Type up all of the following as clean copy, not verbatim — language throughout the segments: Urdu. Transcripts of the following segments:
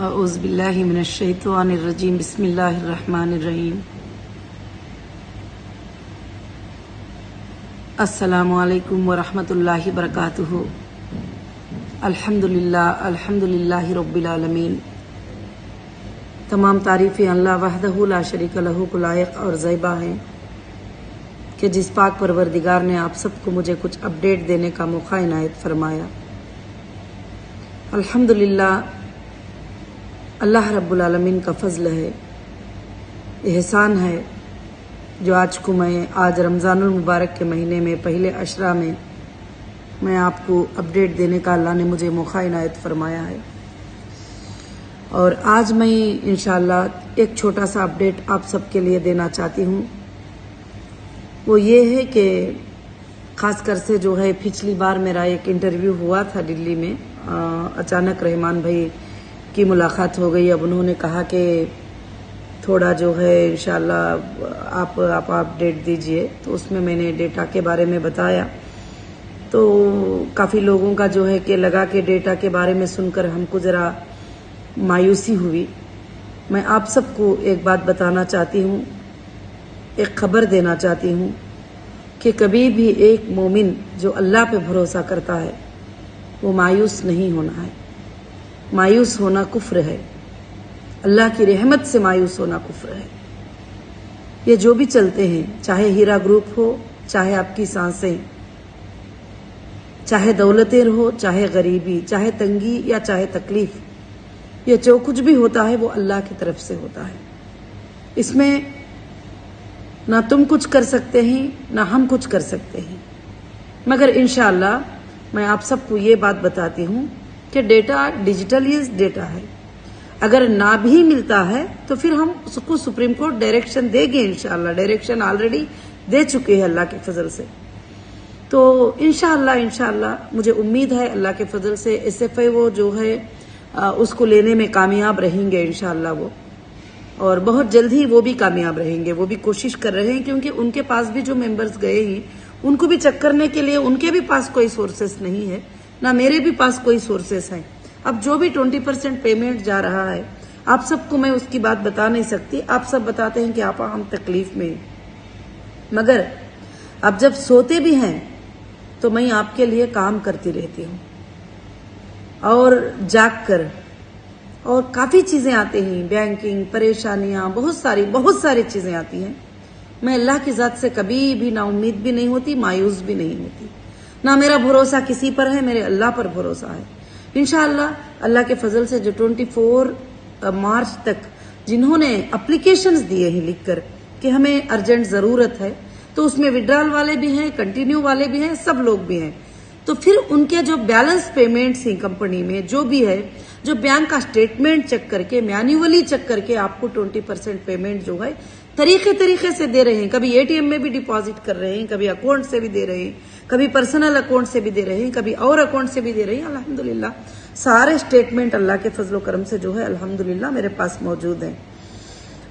اعوذ باللہ من الشیطان الرجیم بسم اللہ الرحمن الرحیم السلام علیکم ورحمۃ اللہ وبرکاتہ الحمدللہ رب العالمین۔ تمام تعریفیں اللہ وحدہ لا شریک لہ کو لائق اور زیبا ہیں کہ جس پاک پروردگار نے آپ سب کو مجھے کچھ اپڈیٹ دینے کا موقع عنایت فرمایا۔ الحمدللہ اللہ رب العالمین کا فضل ہے، احسان ہے جو آج رمضان المبارک کے مہینے میں پہلے عشرہ میں آپ کو اپڈیٹ دینے کا اللہ نے مجھے موقع عنایت فرمایا ہے۔ اور آج میں انشاءاللہ ایک چھوٹا سا اپڈیٹ آپ سب کے لیے دینا چاہتی ہوں۔ وہ یہ ہے کہ خاص کر سے جو ہے پچھلی بار میرا ایک انٹرویو ہوا تھا دلی میں، اچانک رحمان بھائی کی ملاقات ہو گئی۔ اب انہوں نے کہا کہ تھوڑا جو ہے انشاءاللہ آپ اپڈیٹ دیجئے، تو اس میں نے ڈیٹا کے بارے میں بتایا، تو کافی لوگوں کا جو ہے کہ لگا کہ ڈیٹا کے بارے میں سن کر ہم کو ذرا مایوسی ہوئی۔ میں آپ سب کو ایک بات بتانا چاہتی ہوں، ایک خبر دینا چاہتی ہوں کہ کبھی بھی ایک مومن جو اللہ پہ بھروسہ کرتا ہے وہ مایوس نہیں ہونا ہے۔ مایوس ہونا کفر ہے، اللہ کی رحمت سے مایوس ہونا کفر ہے۔ یہ جو بھی چلتے ہیں، چاہے ہیرا گروپ ہو، چاہے آپ کی سانسیں، چاہے دولتیں ہو، چاہے غریبی، چاہے تنگی یا چاہے تکلیف، یہ جو کچھ بھی ہوتا ہے وہ اللہ کی طرف سے ہوتا ہے۔ اس میں نہ تم کچھ کر سکتے ہیں نہ ہم کچھ کر سکتے ہیں، مگر انشاءاللہ میں آپ سب کو یہ بات بتاتی ہوں کہ ڈیٹا ڈیجیٹلی ڈیٹا ہے، اگر نہ بھی ملتا ہے تو پھر ہم اس کو سپریم کورٹ ڈائریکشن دے گے۔ انشاءاللہ ڈائریکشن آلریڈی دے چکے ہیں اللہ کے فضل سے، تو انشاءاللہ مجھے امید ہے اللہ کے فضل سے SFI وہ جو ہے اس کو لینے میں کامیاب رہیں گے انشاءاللہ وہ، اور بہت جلد ہی وہ بھی کامیاب رہیں گے۔ وہ بھی کوشش کر رہے ہیں کیونکہ ان کے پاس بھی جو ممبرز گئے ہیں ان کو بھی چیک کرنے کے لیے ان کے بھی پاس کوئی سورسز نہیں ہے، نہ میرے بھی پاس کوئی سورسز ہیں۔ اب جو بھی 20% پیمنٹ جا رہا ہے، آپ سب کو میں اس کی بات بتا نہیں سکتی، آپ سب بتاتے ہیں کہ آپا ہم تکلیف میں ہیں، مگر اب جب سوتے بھی ہیں تو میں آپ کے لیے کام کرتی رہتی ہوں، اور جاگ کر، اور کافی چیزیں آتے ہیں، بینکنگ، پریشانیاں، بہت ساری چیزیں آتی ہیں۔ میں اللہ کی ذات سے کبھی بھی نا امید بھی نہیں ہوتی، مایوس بھی نہیں ہوتی، نہ میرا بھروسہ کسی پر ہے، میرے اللہ پر بھروسہ ہے۔ انشاءاللہ اللہ کے فضل سے جو 24 مارچ تک جنہوں نے اپلیکیشنز دیے ہیں لکھ کر کہ ہمیں ارجنٹ ضرورت ہے، تو اس میں وڈرال والے بھی ہیں، کنٹینیو والے بھی ہیں، سب لوگ بھی ہیں، تو پھر ان کے جو بیلنس پیمنٹس ہیں کمپنی میں جو بھی ہے، جو بینک کا سٹیٹمنٹ چیک کر کے، مینیولی چیک کر کے آپ کو 20% پیمنٹ جو ہے طریقے سے دے رہے ہیں۔ کبھی ATM میں بھی ڈپازٹ کر رہے ہیں، کبھی اکاؤنٹ سے بھی دے رہے ہیں، کبھی پرسنل اکاؤنٹ سے بھی دے رہے ہیں، کبھی اور اکاؤنٹ سے بھی دے رہے ہیں۔ الحمدللہ سارے سٹیٹمنٹ اللہ کے فضل و کرم سے جو ہے الحمدللہ میرے پاس موجود ہیں،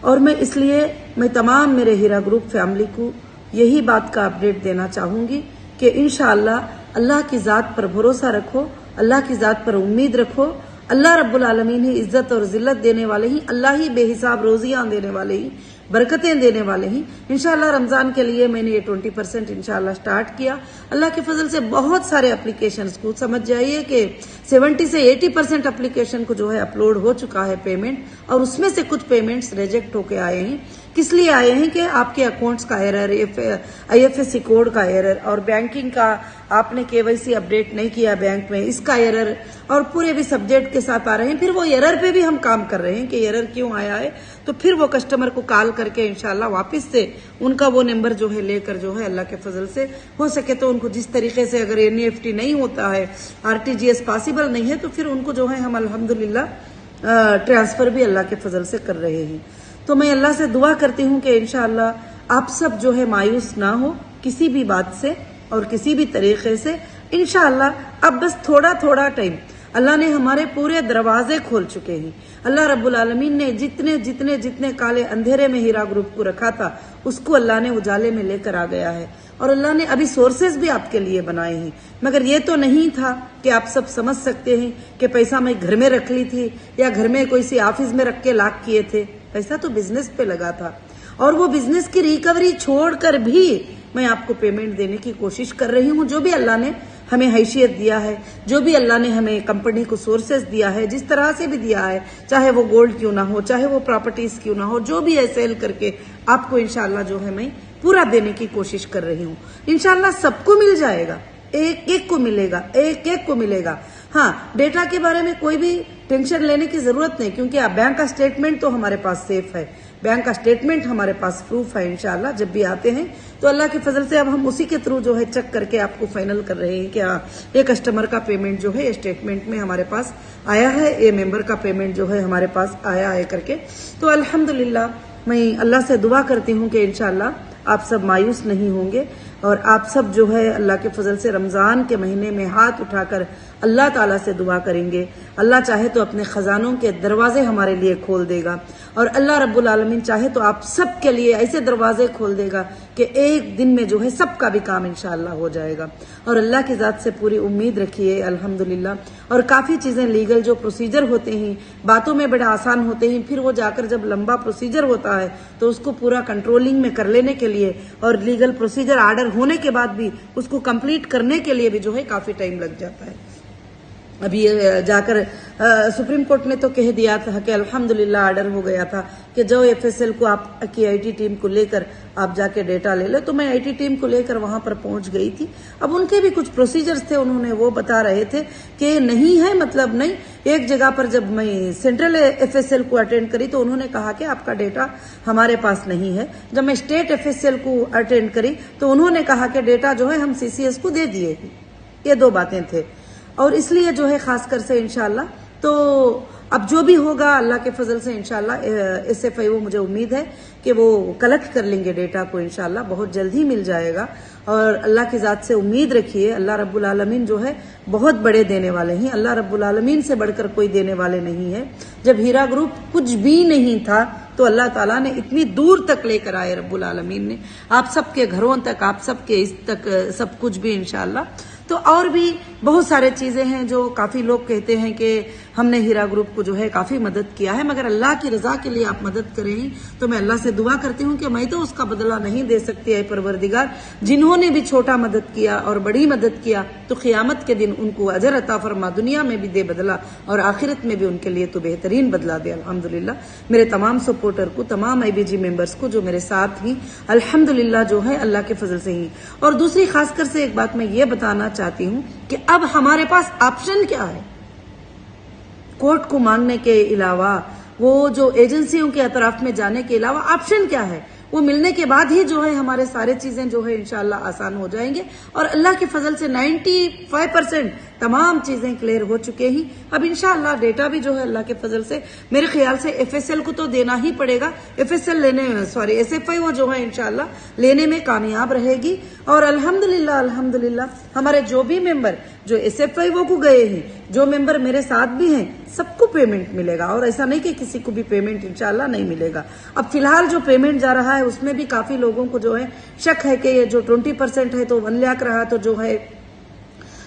اور میں اس لیے میں تمام میرے ہیرا گروپ فیملی کو یہی بات کا اپڈیٹ دینا چاہوں گی کہ انشاءاللہ اللہ کی ذات پر بھروسہ رکھو، اللہ کی ذات پر امید رکھو۔ اللہ رب العالمین ہی عزت اور ذلت دینے والے ہی، اللہ ہی بے حساب روزیاں دینے والے ہی، برکتیں دینے والے ہی۔ انشاءاللہ رمضان کے لیے میں نے یہ 20% انشاءاللہ سٹارٹ کیا۔ اللہ کے فضل سے بہت سارے اپلیکیشنز کو سمجھ جائیے کہ 70 سے 80% اپلیکیشن کو جو ہے اپلوڈ ہو چکا ہے پیمنٹ، اور اس میں سے کچھ پیمنٹس ریجیکٹ ہو کے آئے ہیں۔ کس لیے آئے ہیں کہ آپ کے اکاؤنٹس کا ایرر، IFSC کوڈ کا ایرر، اور بینکنگ کا آپ نے KYC اپڈیٹ نہیں کیا بینک میں، اس کا ایرر، اور پورے بھی سبجیکٹ کے ساتھ آ رہے ہیں۔ پھر وہ ایرر پہ بھی ہم کام کر رہے ہیں کہ ایرر کیوں آیا ہے، تو پھر وہ کسٹمر کو کال کر کے انشاءاللہ واپس سے ان کا وہ نمبر جو ہے لے کر جو ہے اللہ کے فضل سے ہو سکے تو ان کو جس طریقے سے، اگر NEFT نہیں ہوتا ہے، RTGS پاسبل نہیں ہے، تو پھر ان کو جو ہے ہم الحمدللہ ٹرانسفر بھی اللہ کے فضل سے کر رہے ہیں۔ تو میں اللہ سے دعا کرتی ہوں کہ انشاءاللہ آپ سب جو ہے مایوس نہ ہو کسی بھی بات سے اور کسی بھی طریقے سے۔ انشاءاللہ اب بس تھوڑا ٹائم، اللہ نے ہمارے پورے دروازے کھول چکے ہیں. اللہ رب العالمین نے جتنے کالے اندھیرے میں ہیرا گروپ کو رکھا تھا اس کو اللہ نے اجالے میں لے کر آ گیا ہے. اور اللہ نے ابھی سورسز بھی آپ کے لیے بنائے ہیں. مگر یہ تو نہیں تھا کہ آپ سب سمجھ سکتے ہیں کہ پیسہ میں گھر میں رکھ لی تھی یا گھر میں کوئی سی آفس میں رکھ کے لاک کیے تھے. پیسہ تو بزنس پہ لگا تھا اور وہ بزنس کی ریکوری چھوڑ کر بھی میں آپ کو پیمنٹ دینے کی کوشش کر رہی ہوں. جو بھی اللہ نے ہمیں حیثیت دیا ہے, جو بھی اللہ نے ہمیں کمپنی کو سورسز دیا ہے, جس طرح سے بھی دیا ہے, چاہے وہ گولڈ کیوں نہ ہو, چاہے وہ پراپرٹیز کیوں نہ ہو, جو بھی ہے سیل کر کے آپ کو انشاءاللہ جو ہے میں پورا دینے کی کوشش کر رہی ہوں. انشاءاللہ سب کو مل جائے گا, ایک کو ملے گا, ایک کو ملے گا. ہاں, ڈیٹا کے بارے میں کوئی بھی ٹینشن لینے کی ضرورت نہیں, کیونکہ بینک کا سٹیٹمنٹ تو ہمارے پاس سیف ہے, بینک کا سٹیٹمنٹ ہمارے پاس پروف ہے. انشاءاللہ جب بھی آتے ہیں تو اللہ کے فضل سے اب ہم اسی کے تھرو جو ہے چیک کر کے آپ کو فائنل کر رہے ہیں کہ یہ کسٹمر کا پیمنٹ جو ہے اسٹیٹمنٹ میں ہمارے پاس آیا ہے, یہ ممبر کا پیمنٹ جو ہے ہمارے پاس آیا ہے کر کے. تو الحمدللہ میں اللہ سے دعا کرتی ہوں کہ انشاءاللہ آپ سب مایوس نہیں ہوں گے اور آپ سب جو ہے اللہ کے فضل سے رمضان کے مہینے میں ہاتھ اٹھا کر اللہ تعالیٰ سے دعا کریں گے. اللہ چاہے تو اپنے خزانوں کے دروازے ہمارے لیے کھول دے گا اور اللہ رب العالمین چاہے تو آپ سب کے لیے ایسے دروازے کھول دے گا کہ ایک دن میں جو ہے سب کا بھی کام انشاءاللہ ہو جائے گا. اور اللہ کی ذات سے پوری امید رکھیے الحمدللہ. اور کافی چیزیں لیگل جو پروسیجر ہوتے ہیں باتوں میں بڑے آسان ہوتے ہیں, پھر وہ جا کر جب لمبا پروسیجر ہوتا ہے تو اس کو پورا کنٹرولنگ میں کر لینے کے لیے اور لیگل پروسیجر آرڈر ہونے کے بعد بھی اس کو کمپلیٹ کرنے کے لیے بھی جو ہے کافی ٹائم لگ جاتا ہے. ابھی جا کر سپریم کورٹ نے تو کہہ دیا تھا کہ الحمدللہ آرڈر ہو گیا تھا کہ جو ایف ایس ایل کو آپ کی آئی ٹی ٹیم کو لے کر آپ جا کے ڈیٹا لے لے. تو میں آئی ٹی ٹیم کو لے کر وہاں پر پہنچ گئی تھی. اب ان کے بھی کچھ پروسیجرز تھے, انہوں نے وہ بتا رہے تھے کہ نہیں ہے, مطلب نہیں. ایک جگہ پر جب میں سینٹرل ایف ایس ایل کو اٹینڈ کری تو انہوں نے کہا کہ آپ کا ڈیٹا ہمارے پاس نہیں ہے. جب میں اسٹیٹ ایف ایس ایل کو اٹینڈ کری تو انہوں نے کہا کہ ڈیٹا جو ہے ہم سی سی ایس کو دے دیے. یہ دو باتیں تھے اور اس لیے جو ہے خاص کر سے انشاءاللہ تو اب جو بھی ہوگا اللہ کے فضل سے انشاءاللہ ایس ایف آئی وہ مجھے امید ہے کہ وہ کلیکٹ کر لیں گے ڈیٹا کو, انشاءاللہ بہت جلد ہی مل جائے گا. اور اللہ کی ذات سے امید رکھیے, اللہ رب العالمین جو ہے بہت بڑے دینے والے ہیں. اللہ رب العالمین سے بڑھ کر کوئی دینے والے نہیں ہے. جب ہیرا گروپ کچھ بھی نہیں تھا تو اللہ تعالیٰ نے اتنی دور تک لے کر آئے رب العالمین نے, آپ سب کے گھروں تک, آپ سب کے اس تک سب کچھ بھی انشاءاللہ. تو اور بھی بہت سارے چیزیں ہیں جو کافی لوگ کہتے ہیں کہ ہم نے ہیرا گروپ کو جو ہے کافی مدد کیا ہے, مگر اللہ کی رضا کے لیے آپ مدد کریں تو میں اللہ سے دعا کرتی ہوں کہ میں تو اس کا بدلہ نہیں دے سکتی ہے پروردگار. جنہوں نے بھی چھوٹا مدد کیا اور بڑی مدد کیا تو قیامت کے دن ان کو اجر عطا فرما, دنیا میں بھی دے بدلہ اور آخرت میں بھی ان کے لیے تو بہترین بدلہ دے الحمدللہ. میرے تمام سپورٹر کو, تمام آئی بی جی ممبرس کو جو میرے ساتھ ہیں الحمدللہ جو ہے اللہ کے فضل سے ہی. اور دوسری خاص کر سے ایک بات میں یہ بتانا چاہتی ہوں کہ اب ہمارے پاس آپشن کیا ہے. کورٹ کو مانگنے کے علاوہ, وہ جو ایجنسیوں کے اطراف میں جانے کے علاوہ آپشن کیا ہے, وہ ملنے کے بعد ہی جو ہے ہمارے سارے چیزیں جو ہے انشاءاللہ آسان ہو جائیں گے. اور اللہ کے فضل سے 95% تمام چیزیں کلیئر ہو چکے ہیں. اب انشاءاللہ ڈیٹا بھی جو ہے اللہ کے فضل سے میرے خیال سے ایف ایس ایل کو تو دینا ہی پڑے گا. F S L S F I وہ جو ہے انشاءاللہ لینے میں کامیاب رہے گی. اور الحمدللہ ہمارے جو بھی ممبر جو ایس ایف آئی وہ کو گئے ہیں, جو ممبر میرے ساتھ بھی ہیں, سب کو پیمنٹ ملے گا. اور ایسا نہیں کہ کسی کو بھی پیمنٹ انشاءاللہ نہیں ملے گا. اب فی الحال جو پیمنٹ جا رہا ہے اس میں بھی کافی لوگوں کو جو ہے شک ہے کہ یہ جو 20% ہے تو 1 لاکھ رہا تو جو ہے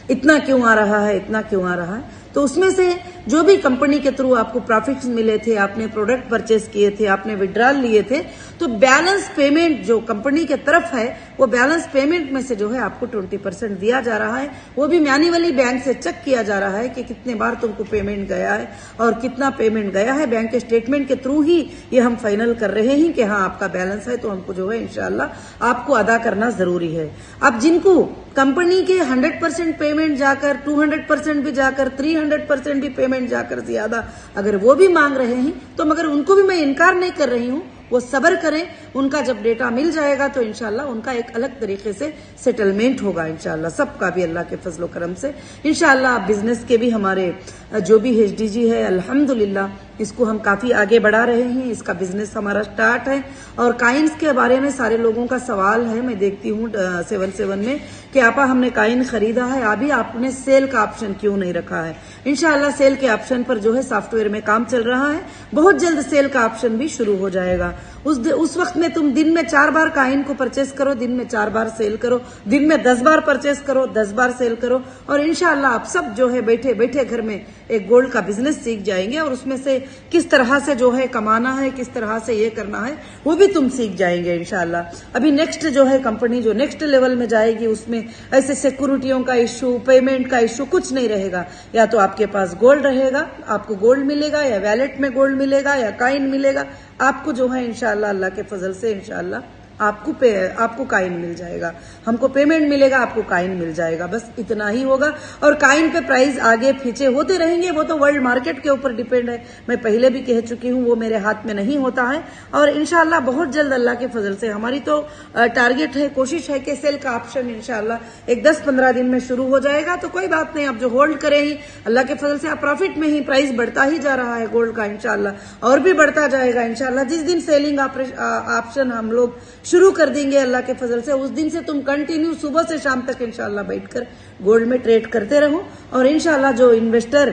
اتنا کیوں آ رہا ہے. تو اس میں سے جو بھی کمپنی کے تھرو آپ کو پروفٹس ملے تھے, آپ نے پروڈکٹ پرچیز کیے تھے, آپ نے وڈرال لیے تھے, تو بیلنس پیمنٹ جو کمپنی کے طرف ہے وہ بیلنس پیمنٹ میں سے جو ہے آپ کو 20% دیا جا رہا ہے. وہ بھی مینولی بینک سے چیک کیا جا رہا ہے کہ کتنے بار تم کو پیمنٹ گیا ہے اور کتنا پیمنٹ گیا ہے. بینک کے اسٹیٹمنٹ کے تھرو ہی یہ ہم فائنل کر رہے ہیں کہ ہاں آپ کا بیلنس ہے تو ہم کو جو ہے انشاءاللہ آپ کو ادا کرنا ضروری ہے. اب جن کو کمپنی کے 100% پیمنٹ جا کر 200% بھی جا کر 300% بھی پیمنٹ جا کر زیادہ اگر وہ بھی مانگ رہے ہیں تو مگر ان کو بھی میں انکار نہیں کر رہی ہوں, وہ صبر کریں. ان کا جب ڈیٹا مل جائے گا تو انشاءاللہ ان کا ایک الگ طریقے سے سیٹلمنٹ ہوگا انشاءاللہ, سب کا بھی اللہ کے فضل و کرم سے انشاءاللہ. بزنس کے بھی ہمارے جو بھی ایچ ڈی جی ہے الحمدللہ اس کو ہم کافی آگے بڑھا رہے ہیں، اس کا بزنس ہمارا سٹارٹ ہے. اور کائنز کے بارے میں سارے لوگوں کا سوال ہے، میں دیکھتی ہوں 77 میں کہ آپا ہم نے کائن خریدا ہے، ابھی آپ نے سیل کا آپشن کیوں نہیں رکھا ہے؟ انشاءاللہ سیل کے آپشن پر جو ہے سافٹ ویئر میں کام چل رہا ہے، بہت جلد سیل کا آپشن بھی شروع ہو جائے گا. اس وقت میں تم دن میں 4 بار کائن کو پرچیز کرو، دن میں 4 بار سیل کرو، دن میں 10 بار پرچیز کرو، 10 بار سیل کرو، اور انشاءاللہ آپ سب جو ہے بیٹھے بیٹھے گھر میں ایک گولڈ کا بزنس سیکھ جائیں گے، اور اس میں سے کس طرح سے جو ہے کمانا ہے، کس طرح سے یہ کرنا ہے وہ بھی تم سیکھ جائیں گے انشاءاللہ. ابھی نیکسٹ جو ہے کمپنی جو نیکسٹ لیول میں جائے گی، اس میں ایسے سیکورٹیوں کا ایشو، پیمنٹ کا ایشو کچھ نہیں رہے گا. یا تو آپ کے پاس گولڈ رہے گا، آپ کو گولڈ ملے گا، یا ویلٹ میں گولڈ ملے گا، یا کائن ملے گا. آپ کو جو ہے انشاءاللہ اللہ کے فضل سے انشاءاللہ آپ کو کائن مل جائے گا، ہم کو پیمنٹ ملے گا، آپ کو کائن مل جائے گا. بس اتنا ہی ہوگا. اور کائن پہ پرائز آگے پیچھے ہوتے رہیں گے، وہ تو ورلڈ مارکیٹ کے اوپر ڈیپینڈ ہے. میں پہلے بھی کہہ چکی ہوں، وہ میرے ہاتھ میں نہیں ہوتا ہے. اور انشاءاللہ بہت جلد اللہ کے فضل سے ہماری تو ٹارگٹ ہے، کوشش ہے کہ سیل کا آپشن انشاءاللہ ایک 10-15 دن میں شروع ہو جائے گا. تو کوئی بات نہیں، آپ جو ہولڈ کریں ہی اللہ کے فضل سے آپ پروفٹ میں ہی، پرائز بڑھتا ہی جا رہا ہے گولڈ کا انشاءاللہ، اور بھی بڑھتا جائے گا انشاءاللہ. جس دن سیلنگ آپشن ہم لوگ شروع کر دیں گے اللہ کے فضل سے، اس دن سے تم کنٹینیو صبح سے شام تک انشاءاللہ بیٹھ کر گولڈ میں ٹریڈ کرتے رہو. اور انشاءاللہ جو انویسٹر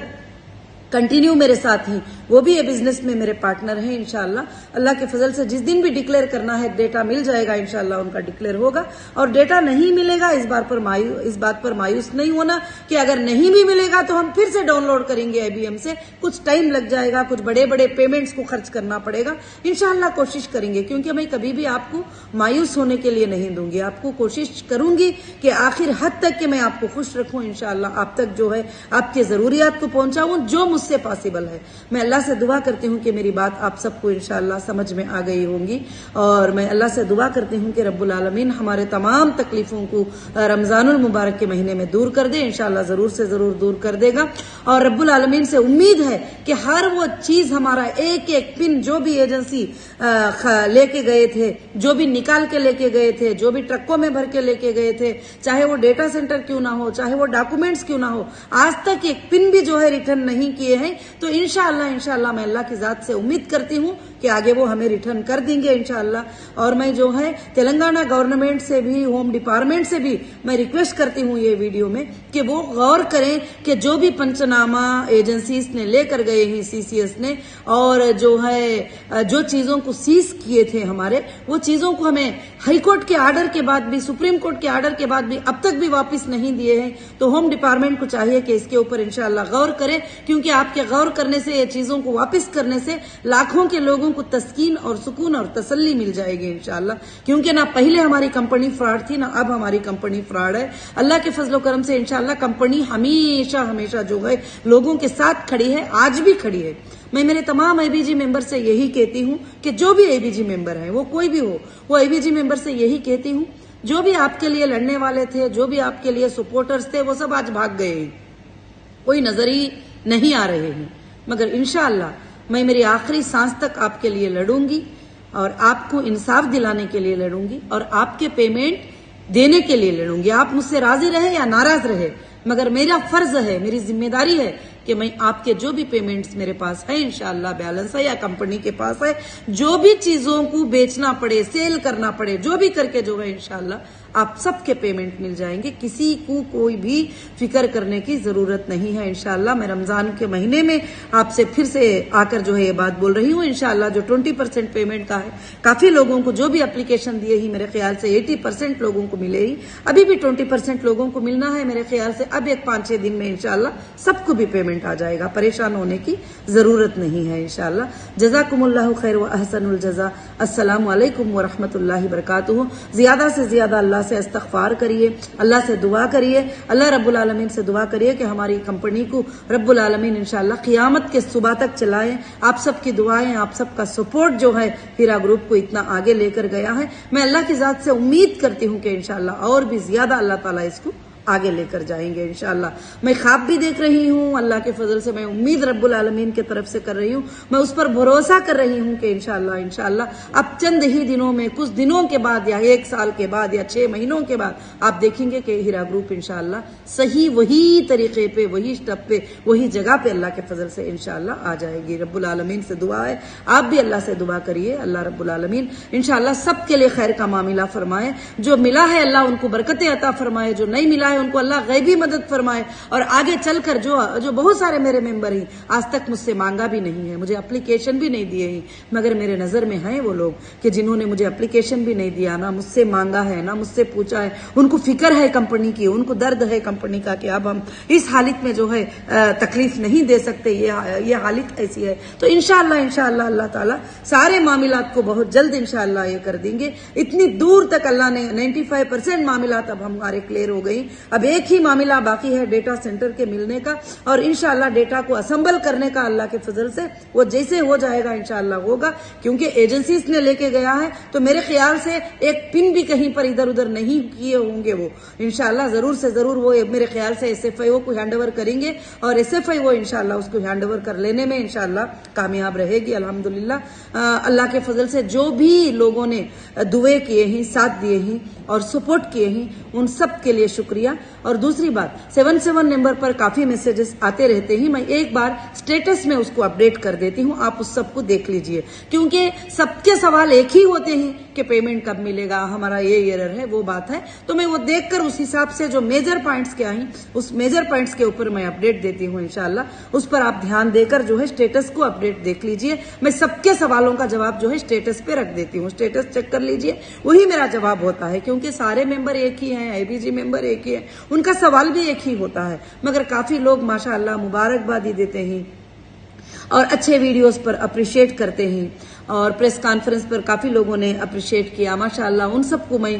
کنٹینیو میرے ساتھ ہیں وہ بھی یہ بزنس میں میرے پارٹنر ہیں انشاءاللہ. اللہ کے فضل سے جس دن بھی ڈکلیئر کرنا ہے، ڈیٹا مل جائے گا انشاءاللہ، ان کا ڈکلیئر ہوگا. اور ڈیٹا نہیں ملے گا اس بات پر مایوس نہیں ہونا کہ اگر نہیں بھی ملے گا تو ہم پھر سے ڈاؤن لوڈ کریں گے IBM سے. کچھ ٹائم لگ جائے گا، کچھ بڑے بڑے پیمنٹس کو خرچ کرنا پڑے گا. انشاءاللہ کوشش کریں گے، کیونکہ میں کبھی بھی آپ کو مایوس ہونے کے لیے نہیں دوں گی. آپ کو کوشش کروں گی کہ آخر حد تک کہ میں آپ کو خوش رکھوں انشاءاللہ، آپ تک جو ہے آپ کے ضروریات کو پہنچاؤں جو مجھ سے پاسبل ہے. میں اللہ سے دعا کرتی ہوں کہ میری بات آپ سب کو انشاءاللہ سمجھ میں آ گئی ہوں گی. اور میں اللہ سے دعا کرتی ہوں کہ رب العالمین ہمارے تمام تکلیفوں کو رمضان المبارک کے مہینے میں دور کر دے. انشاءاللہ ضرور سے ضرور دور کر دے گا. اور رب العالمین سے امید ہے کہ ہر وہ چیز ہمارا ایک ایک پن جو بھی ایجنسی لے کے گئے تھے، جو بھی نکال کے لے کے گئے تھے، جو بھی ٹرکوں میں بھر کے لے کے گئے تھے، چاہے وہ ڈیٹا سینٹر کیوں نہ ہو، چاہے وہ ڈاکومنٹس کیوں نہ ہو، آج تک ایک پن بھی جو ہے ریٹرن نہیں کیے ہیں. تو انشاءاللہ میں اللہ کی ذات سے امید کرتی ہوں کہ آگے وہ ہمیں ریٹرن کر دیں گے انشاءاللہ. اور میں جو ہے تلنگانہ گورنمنٹ سے بھی، ہوم ڈپارٹمنٹ سے بھی میں ریکویسٹ کرتی ہوں یہ ویڈیو میں کہ وہ غور کریں کہ جو بھی پنچنامہ ایجنسیز نے لے کر گئے ہیں CCS نے، اور جو ہے جو چیزوں کو سیز کیے تھے ہمارے، وہ چیزوں کو ہمیں ہائی کورٹ کے آرڈر کے بعد بھی، سپریم کورٹ کے آرڈر کے بعد بھی اب تک بھی واپس نہیں دیے ہیں. تو ہوم ڈپارٹمنٹ کو چاہیے کہ اس کے اوپر انشاءاللہ غور کرے، کیونکہ آپ کے غور کرنے سے، یہ چیزوں کو واپس کرنے سے لاکھوں کے لوگوں کو تسکین اور سکون اور تسلی مل جائے گی انشاءاللہ. کیونکہ نہ پہلے ہماری کمپنی فراڈ تھی، نہ اب ہماری کمپنی فراڈ ہے. اللہ کے فضل و کرم سے انشاءاللہ کمپنی ہمیشہ جو ہے لوگوں کے ساتھ کھڑی ہے، آج بھی کھڑی ہے. میں میرے تمام ABG ممبر سے یہی کہتی ہوں کہ جو بھی ABG ممبر ہیں، وہ کوئی بھی ہو، وہ ABG ممبر سے یہی کہتی ہوں، جو بھی آپ کے لیے لڑنے والے تھے، جو بھی آپ کے لیے سپورٹرز تھے، وہ سب آج بھاگ گئے ہیں، کوئی نظر ہی نہیں آ رہے ہیں. مگر انشاءاللہ میں میری آخری سانس تک آپ کے لیے لڑوں گی، اور آپ کو انصاف دلانے کے لیے لڑوں گی، اور آپ کے پیمنٹ دینے کے لیے لڑوں گی. آپ مجھ سے راضی رہے یا ناراض رہے، مگر میرا فرض ہے، میری ذمہ داری ہے کہ میں آپ کے جو بھی پیمنٹس میرے پاس ہے انشاءاللہ بیلنس ہے یا کمپنی کے پاس ہے، جو بھی چیزوں کو بیچنا پڑے، سیل کرنا پڑے، جو بھی کر کے جو ہے انشاءاللہ آپ سب کے پیمنٹ مل جائیں گے. کسی کو کوئی بھی فکر کرنے کی ضرورت نہیں ہے انشاءاللہ. میں رمضان کے مہینے میں آپ سے پھر سے آ کر جو ہے یہ بات بول رہی ہوں. انشاءاللہ جو 20% پیمنٹ کا ہے، کافی لوگوں کو جو بھی اپلیکیشن دیے ہی میرے خیال سے 80% لوگوں کو ملے ہی، ابھی بھی 20% لوگوں کو ملنا ہے میرے خیال سے. اب ایک 5-6 دن میں انشاءاللہ سب کو بھی پیمنٹ آ جائے گا، پریشان ہونے کی ضرورت نہیں ہے انشاءاللہ. جزاکم اللہ خیر و احسن الجزا. السلام علیکم ورحمۃ اللہ وبرکاتہ. زیادہ سے زیادہ اللہ سے استغفار کریے، اللہ سے دعا کریے، اللہ رب العالمین سے دعا کریے کہ ہماری کمپنی کو رب العالمین انشاءاللہ قیامت کے صبح تک چلائیں. آپ سب کی دعائیں، آپ سب کا سپورٹ جو ہے ہیرا گروپ کو اتنا آگے لے کر گیا ہے. میں اللہ کی ذات سے امید کرتی ہوں کہ انشاءاللہ اور بھی زیادہ اللہ تعالیٰ اس کو آگے لے کر جائیں گے انشاءاللہ. میں خواب بھی دیکھ رہی ہوں اللہ کے فضل سے, میں امید رب العالمین کی طرف سے کر رہی ہوں, میں اس پر بھروسہ کر رہی ہوں کہ انشاءاللہ اب چند ہی دنوں میں, کچھ دنوں کے بعد یا 1 سال کے بعد یا 6 مہینوں کے بعد آپ دیکھیں گے کہ ہیرا گروپ انشاءاللہ صحیح وہی طریقے پہ, وہی سٹیپ پہ, وہی جگہ پہ اللہ کے فضل سے انشاءاللہ آ جائے گی. رب العالمین سے دعا ہے, آپ بھی اللہ سے دعا کریے, اللہ رب العالمین انشاءاللہ سب کے لیے خیر کا معاملہ فرمائے. جو ملا ہے اللہ ان کو برکتیں عطا فرمائے, جو نہیں ملا ہے ان کو اللہ غیبی مدد فرمائے, اور آگے چل کر جو بہت سارے میرے ممبر ہیں آج تک مجھ سے مانگا بھی نہیں ہے, مجھے اپلیکیشن بھی نہیں دیے ہیں, مگر میرے نظر میں ہیں وہ لوگ کہ جنہوں نے مجھے اپلیکیشن بھی نہیں دیا, نہ مجھ سے مانگا ہے, نہ مجھ سے پوچھا ہے. ان کو فکر ہے کمپنی کی, ان کو درد ہے کمپنی کا کہ اب ہم اس حالت میں جو ہے تکلیف نہیں دے سکتے, یہ حالت ایسی ہے. تو انشاءاللہ اللہ تعالیٰ سارے معاملات کو بہت جلد انشاءاللہ یہ کر دیں گے. اتنی دور تک اللہ نے 95% معاملات اب ہمارے کلیئر ہو گئی. اب ایک ہی معاملہ باقی ہے ڈیٹا سینٹر کے ملنے کا, اور انشاءاللہ ڈیٹا کو اسمبل کرنے کا اللہ کے فضل سے. وہ جیسے ہو جائے گا انشاءاللہ ہوگا, کیونکہ ایجنسیز نے لے کے گیا ہے, تو میرے خیال سے ایک پن بھی کہیں پر ادھر ادھر نہیں کیے ہوں گے. وہ انشاءاللہ ضرور سے ضرور وہ میرے خیال سے SFIO کو ہینڈ اوور کریں گے, اور SFIO انشاءاللہ اس کو ہینڈ اوور کر لینے میں انشاءاللہ کامیاب رہے گی. الحمدللہ اللہ کے فضل سے جو بھی لوگوں نے دعائیں کیے ہیں, ساتھ دیے ہیں اور سپورٹ کیے ہیں, ان سب کے لیے شکریہ. اور دوسری بات 77 نمبر پر کافی میسیجز آتے رہتے ہیں, میں ایک بار سٹیٹس میں اس کو اپڈیٹ کر دیتی ہوں, آپ اس سب کو دیکھ لیجئے, کیونکہ سب کے سوال ایک ہی ہوتے ہیں کہ پیمنٹ کب ملے گا, ہمارا یہ ایرر ہے, وہ بات ہے. تو میں وہ دیکھ کر اس حساب سے جو میجر پوائنٹس کیا ہیں اس میجر پوائنٹس کے اوپر میں اپڈیٹ دیتی ہوں انشاءاللہ. اس پر آپ دھیان دے کر جو ہے سٹیٹس کو اپڈیٹ دیکھ لیجئے. میں سب کے سوالوں کا جواب جو ہے سٹیٹس پہ رکھ دیتی ہوں, سٹیٹس چیک کر لیجئے, وہی میرا جواب ہوتا ہے, کیونکہ سارے ممبر ایک ہی ہیں, IBG ممبر ایک ہی ہیں, ان کا سوال بھی ایک ہی ہوتا ہے. مگر کافی لوگ ماشاءاللہ مبارکبادی دیتے ہیں اور اچھے ویڈیوز پر اپریشیٹ کرتے ہیں, اور پریس کانفرنس پر کافی لوگوں نے اپریشیٹ کیا ماشاءاللہ. ان سب کو میں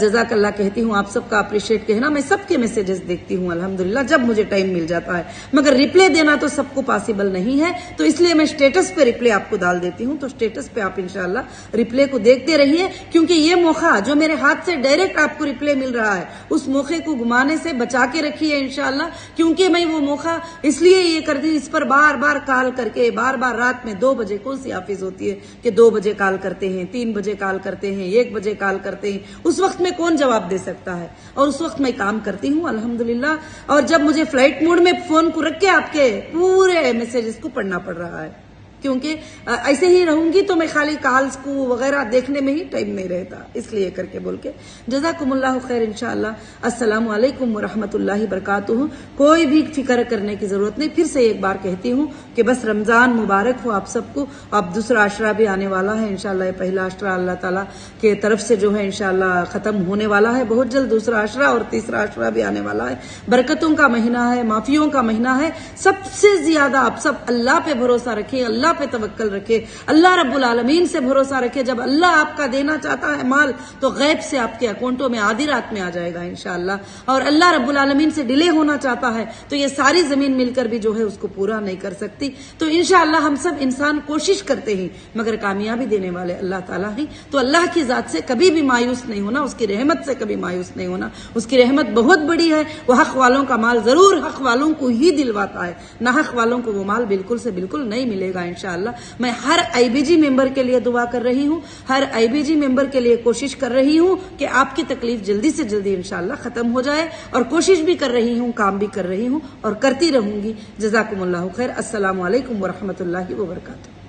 جزاک اللہ کہتی ہوں, آپ سب کا اپریشیٹ کہنا. میں سب کے میسیجز دیکھتی ہوں الحمدللہ جب مجھے ٹائم مل جاتا ہے, مگر ریپلے دینا تو سب کو پاسبل نہیں ہے, تو اس لیے میں سٹیٹس پہ ریپلے آپ کو ڈال دیتی ہوں. تو سٹیٹس پہ آپ انشاءاللہ ریپلے کو دیکھتے رہیے, کیونکہ یہ موقع جو میرے ہاتھ سے ڈائریکٹ آپ کو ریپلے مل رہا ہے, اس موقع کو گمانے سے بچا کے رکھیے انشاءاللہ. کیونکہ میں وہ موقع اس لیے یہ کرتی ہوں, اس پر بار بار کال کر کے, بار بار رات میں 2 بجے کون سی حافظ ہوتی ہے کہ 2 بجے کال کرتے ہیں, 3 بجے کال کرتے ہیں, 1 بجے کال کرتے ہیں, اس وقت میں کون جواب دے سکتا ہے, اور اس وقت میں کام کرتی ہوں الحمدللہ. اور جب مجھے فلائٹ موڈ میں فون کو رکھ کے آپ کے پورے میسیجز کو پڑھنا پڑ رہا ہے, کیونکہ ایسے ہی رہوں گی تو میں خالی کالز کو وغیرہ دیکھنے میں ہی ٹائم نہیں رہتا, اس لیے کر کے بول کے جزاکم اللہ خیر انشاءاللہ. السلام علیکم ورحمۃ اللہ وبرکاتہ. کوئی بھی فکر کرنے کی ضرورت نہیں. پھر سے ایک بار کہتی ہوں کہ بس رمضان مبارک ہو آپ سب کو. اب دوسرا عشرہ بھی آنے والا ہے انشاءاللہ. یہ پہلا عشرہ اللہ تعالیٰ کے طرف سے جو ہے انشاءاللہ ختم ہونے والا ہے بہت جلد. دوسرا عشرہ اور تیسرا عشرہ بھی آنے والا ہے. برکتوں کا مہینہ ہے, معافیوں کا مہینہ ہے. سب سے زیادہ آپ سب اللہ پہ بھروسہ رکھیں, اللہ پہ توکل رکھے, اللہ رب العالمین سے بھروسہ رکھے. جب اللہ آپ کا دینا چاہتا ہے مال تو غیب سے آپ کے اکاؤنٹوں میں آدھی رات میں آ جائے گا انشاءاللہ. اور اللہ رب العالمین سے ڈیلے ہونا چاہتا ہے تو یہ ساری زمین مل کر بھی جو ہے اس کو پورا نہیں کر سکتی. تو انشاءاللہ ہم سب انسان کوشش کرتے ہیں, مگر کامیابی دینے والے اللہ تعالیٰ ہیں. تو اللہ کی ذات سے کبھی بھی مایوس نہیں ہونا, اس کی رحمت سے کبھی مایوس نہیں ہونا. اس کی رحمت بہت بڑی ہے. وہ حق والوں کا مال ضرور حق والوں کو ہی دلواتا ہے, نہ حق والوں کو وہ مال بالکل سے بالکل نہیں ملے گا انشاءاللہ. میں ہر IBG ممبر کے لیے دعا کر رہی ہوں, ہر IBG ممبر کے لیے کوشش کر رہی ہوں کہ آپ کی تکلیف جلدی سے جلدی انشاءاللہ ختم ہو جائے, اور کوشش بھی کر رہی ہوں, کام بھی کر رہی ہوں, اور کرتی رہوں گی. جزاکم اللہ خیر. السلام علیکم ورحمۃ اللہ وبرکاتہ.